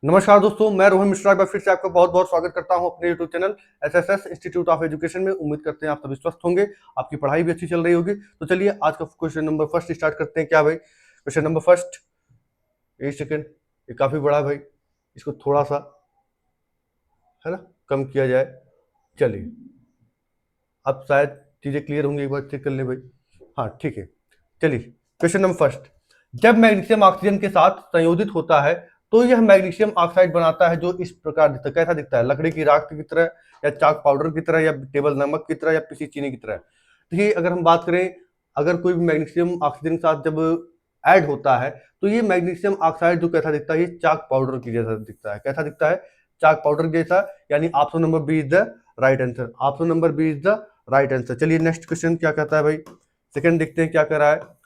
नमस्कार दोस्तों, मैं रोहन मिश्रा एक बार फिर से आपका बहुत बहुत स्वागत करता हूं अपने YouTube channel SSS institute of education में। उम्मीद करते हैं आप सभी स्वस्थ होंगे, आपकी पढ़ाई भी अच्छी चल रही होगी। तो चलिए आज का क्वेश्चन नंबर फर्स्ट स्टार्ट करते हैं। क्या भाई, क्वेश्चन नंबर फर्स्ट, एक सेकेंड, ये काफी बड़ा है भाई, इसको थोड़ा सा है ना कम किया जाए। चलिए, अब शायद चीजें क्लियर होंगी, एक बार चेक कर ले भाई। हाँ ठीक है, चलिए क्वेश्चन नंबर फर्स्ट। जब मैग्नीशियम ऑक्सीजन के साथ संयोजित होता है तो यह मैग्नीशियम ऑक्साइड बनाता है, जो इस प्रकार दिखता है। कैसा दिखता है? लकड़ी की राख की तरह, या चाक पाउडर की तरह, या टेबल नमक की तरह, या पिसी चीनी की तरह। देखिए, अगर हम बात करें, अगर कोई भी मैग्नीशियम ऑक्सीजन के साथ जब ऐड होता है तो ये मैग्नीशियम ऑक्साइड जो कैसा दिखता है, ये चाक पाउडर की जैसा दिखता है। कैसा दिखता है? चाक पाउडर जैसा। यानी option number B is the right answer. Option number B is the right answer. चलिए नेक्स्ट क्वेश्चन क्या कहता है भाई, सेकंड देखते हैं क्या कर रहा है।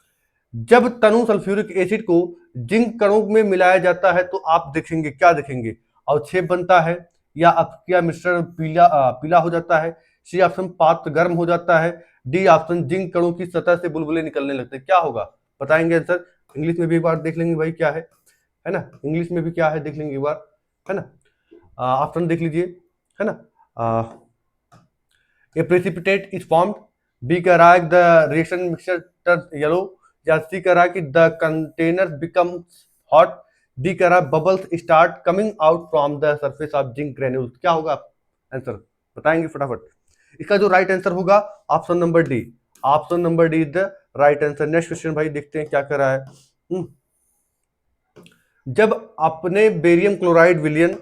जब तनु सल्फ्यूरिक एसिड को जिंक कणों में मिलाया जाता है तो आप देखेंगे, क्या देखेंगे? अवक्षेप बनता है, या अपक्रिया मिश्रण पीला हो जाता है, सी ऑप्शन पात्र गर्म हो जाता है, डी ऑप्शन जिंक कणों की सतह से बुलबुले निकलने लगते हैं। क्या होगा बताएंगे आंसर? इंग्लिश में भी एक बार देख लेंगे भाई क्या है ना, इंग्लिश में भी क्या है देख लेंगे एक बार, है ना। ऑप्शन देख लीजिए, है ना। A precipitate is formed. B कह रहा है the reaction mixture turns yellow, या C कह रहा है कि the container becomes hot, D कह रहा है bubbles start coming out from the surface of zinc granules। क्या होगा आंसर बताएंगे फटाफट? इसका जो राइट आंसर होगा option number D. Option number D is the right answer. Next question भाई देखते हैं क्या कर रहा है। जब अपने बेरियम क्लोराइड विलयन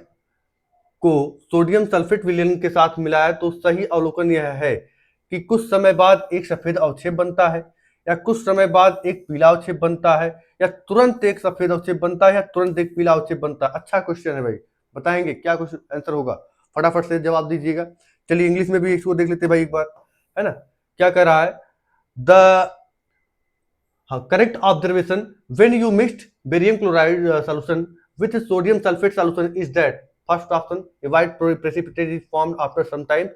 को सोडियम सल्फेट विलयन के साथ मिलाया तो सही अवलोकन यह है कि कुछ समय बाद एक सफेद अवक्षेप बनता है, या कुछ समय बाद एक पीला अवक्षेप बनता है, या तुरंत एक सफेद अवक्षेप बनता है, या तुरंत एक पीला अवक्षेप बनता है। अच्छा क्वेश्चन है भाई, बताएंगे क्या क्वेश्चन आंसर होगा? फटाफट से जवाब दीजिएगा। चलिए इंग्लिश में भी इसको देख लेते भाई एक बार, है ना। क्या कह रहा है? The correct observation when you mixed barium chloride solution with sodium sulfate solution is that first option a white precipitate is formed after some time,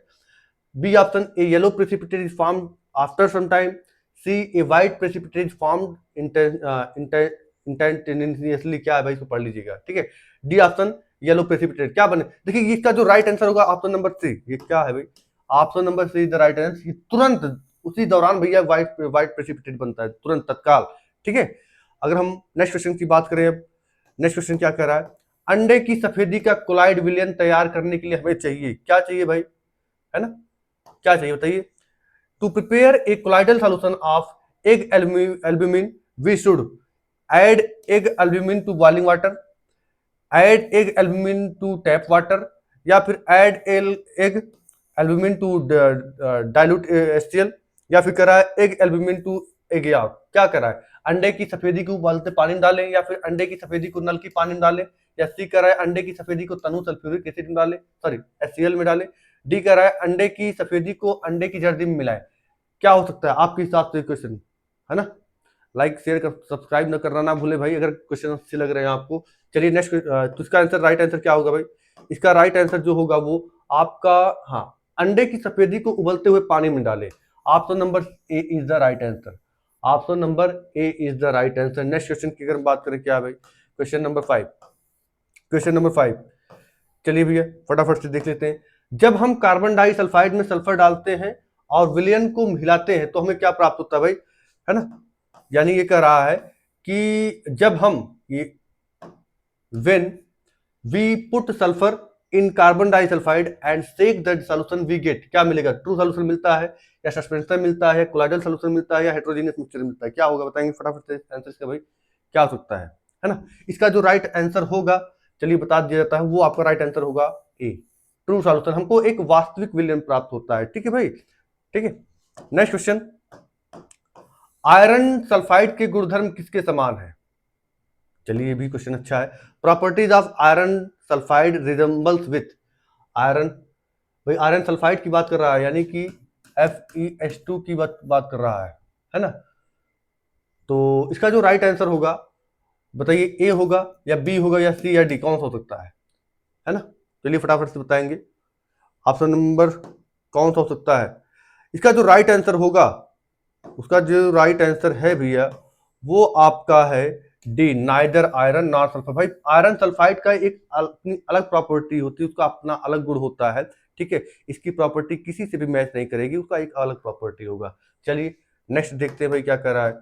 B option a yellow precipitate is formed after some time, C a white precipitate is formed instantaneously। क्या है भाई, इसको पढ़ लीजिएगा, ठीक है। D option yellow precipitate क्या बने? देखिए इसका जो राइट आंसर होगा ऑप्शन नंबर सी। ये क्या है भाई? Option number C is the right answer. तुरंत उसी दौरान भैया व्हाइट प्रेसिपिटेट बनता है, तुरंत तत्काल, ठीक है। अगर हम नेक्स्ट क्वेश्चन की बात करें, अब नेक्स्ट क्वेश्चन क्या कर रहा है? अंडे की सफेदी का कोलाइड विलयन तैयार करने के लिए हमें चाहिए, क्या चाहिए भाई, है ना, क्या चाहिए बताइए? To prepare a colloidal solution of egg albumin we should add egg albumin to boiling water, add egg albumin to tap water, या फिर add egg albumin to dilute HCl, या फिर करा है egg albumin to egg yolk. क्या करा है? अंडे की सफेदी को उबालते पानी में डालें, या फिर अंडे की सफेदी को नल की पानी में डालें, या सी करा है अंडे की सफेदी को तनु सल्फ्यूरिक एसिड में डालें, सॉरी एचसीएल में डालें, डी करा है अंडे की सफेदी को अंडे की जर्दी में मिलाएं। क्या हो सकता है आपके हिसाब से क्वेश्चन, है ना। लाइक शेयर कर सब्सक्राइब न करना ना भूले भाई, अगर क्वेश्चन अच्छे लग रहे हैं आपको। चलिए नेक्स्ट, तो इसका आंसर राइट आंसर क्या होगा भाई? इसका राइट आंसर जो होगा वो आपका, हाँ, अंडे की सफेदी को उबलते हुए पानी में डालें। Option number A is the right answer. Option number A is the right answer. Next question की अगर बात करें, क्या भाई, क्वेश्चन नंबर 5। क्वेश्चन नंबर 5, चलिए भैया फटाफट से देख लेते हैं। जब हम कार्बन डाइसल्फाइड में सल्फर डालते हैं और विलयन को मिलाते हैं तो हमें क्या प्राप्त होता है भाई, है ना। यानी ये कह रहा है कि जब हम ये when we put sulfur in carbon disulfide and shake the solution we get, क्या मिलेगा? ट्रू सॉल्यूशन मिलता है, या सस्पेंशन मिलता है, कोलाइडल सॉल्यूशन मिलता है, या हेट्रोजीनियस मिक्सचर मिलता है? क्या होगा बताएंगे फटाफट से आंसर इसका भाई, क्या हो सकता है ना। इसका जो राइट आंसर होगा, चलिए बता दिया जाता है, वो आपका राइट आंसर होगा ए, ट्रू सॉल्यूशन। हमको एक वास्तविक विलयन प्राप्त होता है, ठीक है भाई, ठीक है। नेक्स्ट क्वेश्चन, आयरन सल्फाइड के गुणधर्म किसके समान है? चलिए ये भी क्वेश्चन अच्छा है। Properties of iron sulphide resembles with iron, भाई आयरन सल्फाइड की बात कर रहा है, यानी कि FeS2 की बात कर रहा है ना। तो इसका जो राइट आंसर होगा बताइए, ए होगा या बी होगा या सी या डी, कौन सा हो सकता है ना। चलिए फटाफट से बताएंगे ऑप्शन नंबर कौन सा हो सकता है। इसका जो राइट आंसर होगा, उसका जो राइट आंसर है भैया, वो आपका है D neither iron not sulphur. भाई आयरन सल्फाइड का एक अपनी अलग प्रॉपर्टी होती है, उसका अपना अलग गुण होता है, ठीक है, इसकी प्रॉपर्टी किसी से भी मैच नहीं करेगी, उसका एक अलग प्रॉपर्टी होगा। चलिए नेक्स्ट देखते हैं भाई क्या कर रहा है,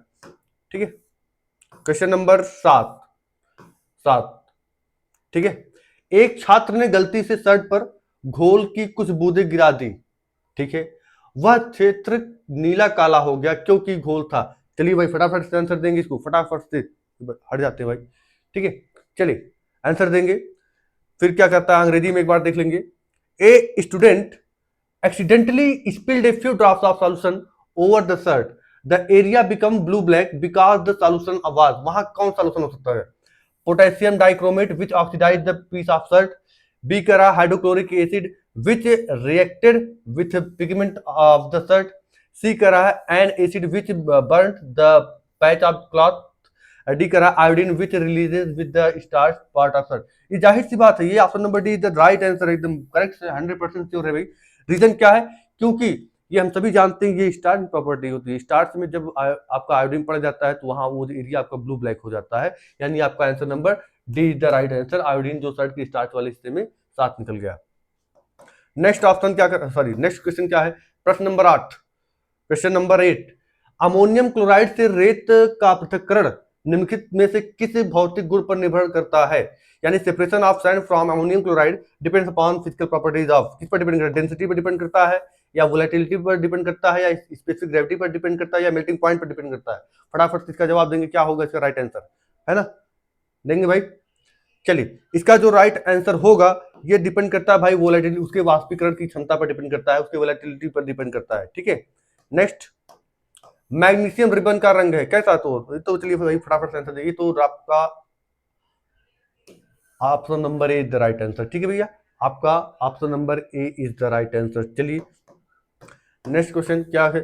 ठीक है। क्वेश्चन नंबर 7, ठीक है। एक छात्र ने गलती से शर्ट पर घोल की कुछ बूंदें गिरा दी, ठीक है, वह क्षेत्र नीला काला हो गया क्योंकि घोल था। चलिए भाई फटाफट से आंसर देंगे इसको, फटाफट से हट जाते हैं भाई, ठीक है। चलिए आंसर देंगे, फिर क्या करता है अंग्रेजी में एक बार देख लेंगे। A student accidentally spilled a few drops of solution over the shirt. The area become blue black because the solution was, वहां कौन सा solution हो सकता है? Potassium dichromate which oxidise the piece of shirt. B करा hydrochloric acid which reacted with pigment of the shirt. C करा an acid which burn the patch of cloth. D करा iodine which releases with the starch part of shirt. ये जाहिर सी बात है, ये option number D the right answer, एकदम correct है, 100% श्योर है भाई। रीजन क्या है? क्योंकि ये हम सभी जानते हैं ये स्टार्च की प्रॉपर्टी होती है, स्टार्च में जब आपका आयोडीन पड़ जाता है तो वहां वो एरिया आपका ब्लू ब्लैक हो जाता है, यानी आपका answer number D is the right answer. Iodine जो शर्ट की स्टार्च वाले हिस्से में साथ निकल गया। नेक्स्ट ऑप्शन क्या कर, सॉरी नेक्स्ट क्वेश्चन क्या है? प्रश्न number 8, question number 8, ammonium chloride से रेत का पृथक्करण निम्नलिखित में से किस भौतिक गुण पर निर्भर करता है? यानी separation of sand from ammonium chloride depends upon physical properties of, किस पर डिपेंड करता है? डेंसिटी पर डिपेंड करता है, या वोलेटिलिटी पर डिपेंड करता है, या स्पेसिफिक ग्रेविटी पर डिपेंड करता है, या मेल्टिंग पॉइंट पर डिपेंड करता है? फटाफट इसका जवाब देंगे, क्या होगा इसका राइट आंसर, है ना? देंगे भाई। चलिए इसका जो राइट आंसर होगा ये डिपेंड करता है भाई वोलेटिलिटी, उसके वाष्पीकरण की क्षमता पर डिपेंड करता है, उसके वोलेटिलिटी पर डिपेंड करता है, ठीक है। नेक्स्ट, मैग्नीशियम रिबन का रंग है कैसा? तो चलिए भाई फटाफट से आंसर देखिए, तो आपका option number A is the right answer, ठीक है भैया, आपका option number A is the right answer. चलिए नेक्स्ट क्वेश्चन क्या है?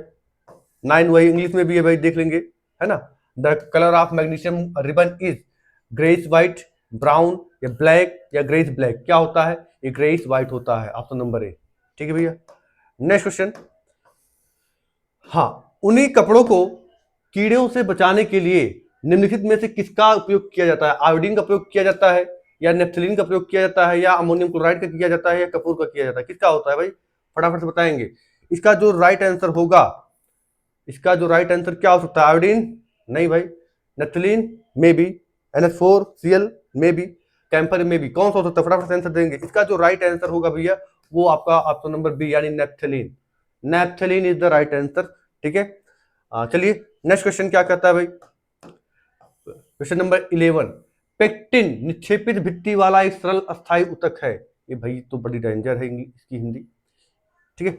9 वही इंग्लिश में भी है भाई, देख लेंगे, है ना। The colour of magnesium ribbon is greyish white, brown, या ब्लैक, या ग्रेइश ब्लैक। क्या होता है? ये ग्रेइश व्हाइट होता है, ऑप्शन नंबर ए, ठीक है भैया। नेक्स्ट क्वेश्चन, हाँ, उन्हीं कपड़ों को कीड़ों से बचाने के लिए निम्नलिखित में से किसका उपयोग किया जाता है? आयोडीन का प्रयोग किया जाता है, या नेफ्थलीन का प्रयोग किया जाता है, या अमोनियम क्लोराइड का किया जाता है, या कपूर का किया जाता है? किसका होता है भाई? फटाफट से बताएंगे। इसका जो राइट आंसर होगा, इसका जो राइट आंसर क्या हो सकता है? आयोडीन नहीं भाई, naphthalene may be, NH4Cl may be, camper में भी, कौन सा हो सकता है? फटाफट से आंसर देंगे। इसका जो राइट आंसर होगा भैया वो आपका ऑप्शन नंबर बी यानी naphthalene. Naphthalene is the right answer, ठीक है। चलिए नेक्स्ट क्वेश्चन क्या कहता है भाई? क्वेश्चन नंबर 11, पेक्टिन निक्षेपित भित्ति वाला एक सरल अस्थायी उत्तक है। ये भाई तो बड़ी डेंजर है इसकी हिंदी, ठीक है।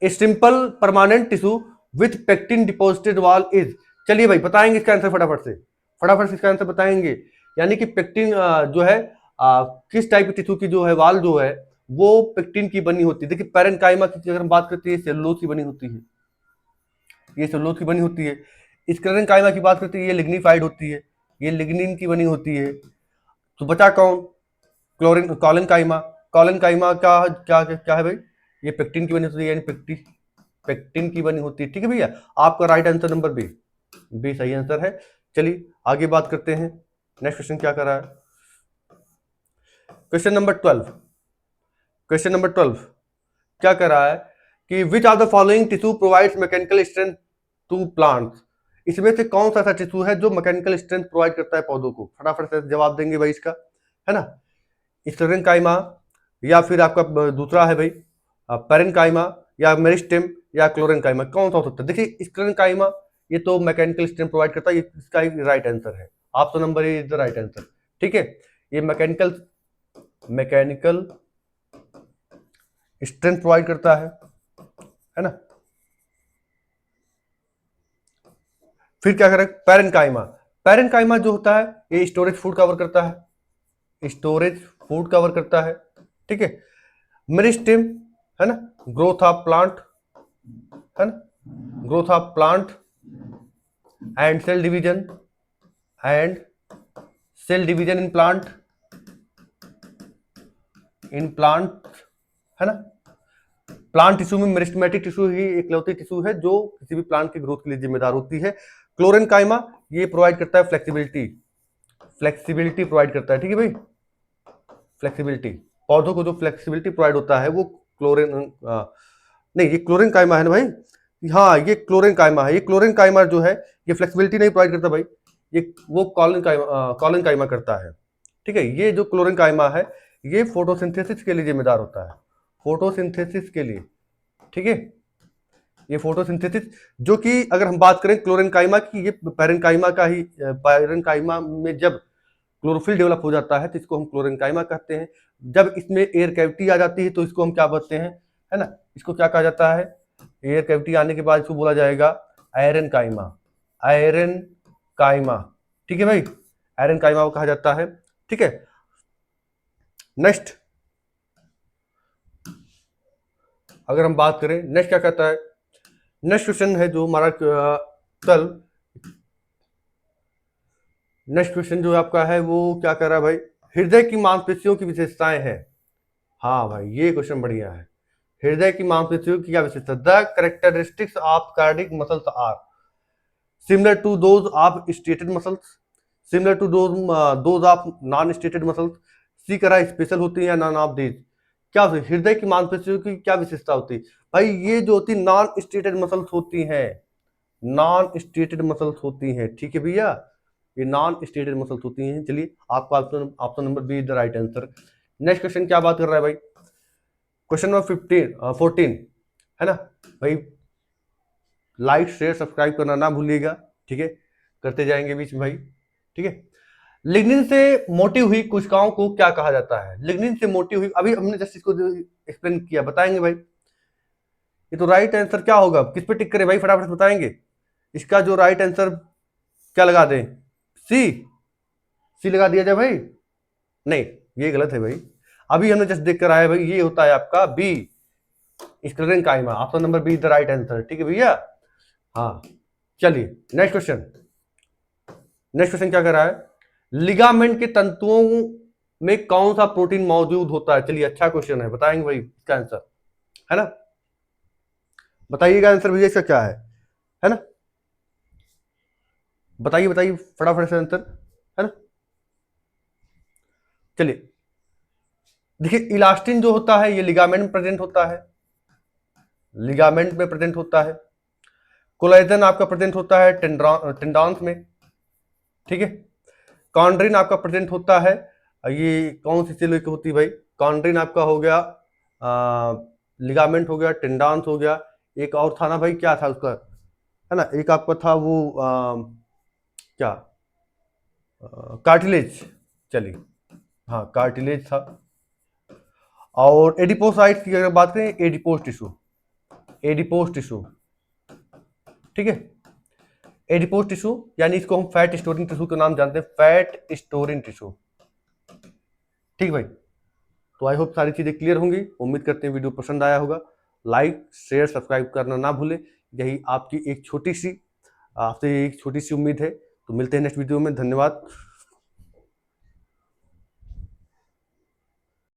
A simple permanent tissue with pectin deposited wall is. चलिए भाई बताएंगे इसका आंसर फटाफट से, फटाफट से इसका आंसर बताएंगे। यानी कि पेक्टिन जो है किस टाइप की टिश्यू की जो है वाल जो है वो पेक्टिन की बनी होती है। देखिए पैरेन्काइमा की अगर हम बात करते हैं सेलुलोज की बनी होती है, ये सेलुलोज की बनी होती है। स्क्लेरेन्काइमा की बात करते हैं ये लिग्निफाइड होती है, ये लिग्निन की बनी होती है। तो बचा कौन? कॉलेनकाइमा। कॉलेनकाइमा का क्या क्या है भाई? ये पेक्टिन की बनी होती है, यानी पेक्टिन की बनी होती है, ठीक है भैया। आपका right answer number B, B सही आंसर है। चलिए आगे बात करते हैं, नेक्स्ट क्वेश्चन क्या कर रहा है? क्वेश्चन नंबर 12, क्वेश्चन नंबर 12 क्या कर रहा है कि which are the following tissue provides mechanical strength to plants. इसमें से कौन सा ऐसा टिश्यू है जो मैकेनिकल स्ट्रेंथ प्रोवाइड करता है पौधों को? फटाफट से जवाब देंगे भाई इसका, है ना। स्क्लेरेन्काइमा, या फिर आपका दूसरा है भाई पैरेन्काइमा, या मेरिस्टेम, या क्लोरेन्काइमा, कौन सा हो सकता है? देखिए स्क्लेरेन्काइमा ये तो मैकेनिकल स्ट्रेंथ प्रोवाइड करता है, इसका ही राइट आंसर है, option number A is the right answer, ठीक है। ये मैकेनिकल स्ट्रेंथ प्रोवाइड करता है ना। फिर क्या करें? पैरेन्काइमा, पैरेन्काइमा जो होता है ये स्टोरेज फूड कवर करता है, स्टोरेज फूड कवर करता है, ठीक है। मेरिस्टेम है ना, ग्रोथ ऑफ प्लांट, है ना, growth of plant and cell division, and cell division in plant, है ना। प्लांट टिश्यू में मेरिस्टेमेटिक टिश्यू ही एकलौती टिश्यू है जो किसी भी प्लांट की ग्रोथ के लिए जिम्मेदार होती है। क्लोरेन्काइमा ये प्रोवाइड करता है फ्लेक्सिबिलिटी, फ्लेक्सिबिलिटी प्रोवाइड करता है, ठीक है भाई। फ्लेक्सिबिलिटी, पौधों को जो फ्लेक्सिबिलिटी प्रोवाइड होता है वो क्लोरीन, नहीं ये क्लोरीन काइमा है ना भाई, हाँ ये क्लोरीन काइमा है। ये क्लोरीन काइमा जो है ये फ्लेक्सिबिलिटी नहीं प्रोवाइड करता भाई, ये वो कॉलिन काइमा करता है, ठीक है। ये जो क्लोरीन काइमा है ये फोटोसिंथेसिस के लिए जिम्मेदार होता है, फोटोसिंथेसिस के लिए, ठीक है। ये फोटोसिंथेसिस, जो कि अगर हम बात करें क्लोरीन काइमा की, ये पैरेनकाइमा का ही, पैरेनकाइमा में जब क्लोरोफिल डेवलप हो जाता है तो इसको हम क्लोरीन काइमा कहते हैं। जब इसमें एयर कैविटी आ जाती है तो इसको हम क्या बोलते हैं, है ना, इसको क्या कहा जाता है, एयर कैविटी आने के बाद इसको बोला जाएगा आयरन काइमा, आयरन काइमा, ठीक है भाई, आयरन काइमा को कहा जाता है, ठीक है। नेक्स्ट अगर हम बात करें, नेक्स्ट क्या कहता है, नेक्स्ट क्वेश्चन है जो हमारा कल, नेक्स्ट क्वेश्चन जो आपका है वो क्या कर रहा है भाई, हृदय की मांसपेशियों की विशेषताएं हैं। हाँ भाई ये क्वेश्चन बढ़िया है, हृदय की मांसपेशियों की क्या विशेषता, the characteristics of cardiac muscles are similar to those of striated muscles, similar to those of non striated muscles, C करा स्पेशल होती है या नॉन ऑफ दीज। क्या होती है हृदय की मांसपेशियों की क्या विशेषता होती है भाई, ये जो होती नॉन स्टेटेड मसल्स होती हैं, नॉन स्टेटेड मसल्स होती हैं, ठीक है भैया, ये नॉन स्टेटेड मसल्स होती हैं। चलिए आपका option number B is the right answer. Next question क्या बात कर रहा है भाई, क्वेश्चन नंबर 14 है ना भाई, लाइक शेयर सब्सक्राइब करना ना भूलिएगा, ठीक है, करते जाएंगे बीच में भाई, ठीक है। लिग्निन से मोटी हुई कोशिकाओं को क्या कहा जाता है, लिग्निन से मोटी हुई, अभी हमने जस्ट इसको एक्सप्लेन किया, बताएंगे भाई। ये तो राइट आंसर क्या होगा, किस पे टिक करे भाई, फटाफट बताएंगे। इसका जो राइट आंसर क्या लगा दें, सी, सी लगा दिया जाए भाई, नहीं ये गलत है भाई, अभी हमने जस्ट देख कर आया भाई, ये होता है आपका B, sclerenchyma, option number B the right answer, ठीक है भैया। हाँ चलिए नेक्स्ट क्वेश्चन, नेक्स्ट क्वेश्चन क्या कर रहा है, लिगामेंट के तंतुओं में कौन सा प्रोटीन मौजूद होता है। चलिए अच्छा क्वेश्चन है, बताएंगे भाई इसका आंसर, है ना, बताइएगा आंसर भैया इसका क्या है ना, बताइए बताइए फटाफट से आंसर, है ना। चलिए देखिए, इलास्टिन जो होता है ये लिगामेंट में प्रेजेंट होता है, लिगामेंट में प्रेजेंट होता है। कोलेजन आपका प्रेजेंट होता है टेंडॉन्स में, ठीक है। कॉन्ड्रिन आपका प्रेजेंट होता है, ये कौन सी सेल होती है भाई, कॉन्ड्रिन आपका हो गया, लिगामेंट हो गया, टेंडॉन्स हो गया, एक और था ना भाई, क्या था उसका, है ना, एक आपका था वो क्या, कार्टिलेज, चलिए हाँ कार्टिलेज था। और एडिपोसाइट्स की अगर बात करें, एडिपोज टिश्यू, एडिपोज टिश्यू, ठीक है, एडिपोज टिश्यू, यानी इसको हम फैट स्टोरिंग टिश्यू के नाम जानते हैं, फैट स्टोरिंग टिश्यू, ठीक भाई। तो आई होप सारी चीजें क्लियर होंगी, उम्मीद करते हैं वीडियो पसंद आया होगा, लाइक शेयर सब्सक्राइब करना ना भूलें, यही आपकी एक छोटी सी, आपसे एक छोटी सी उम्मीद है। तो मिलते हैं नेक्स्ट वीडियो में, धन्यवाद।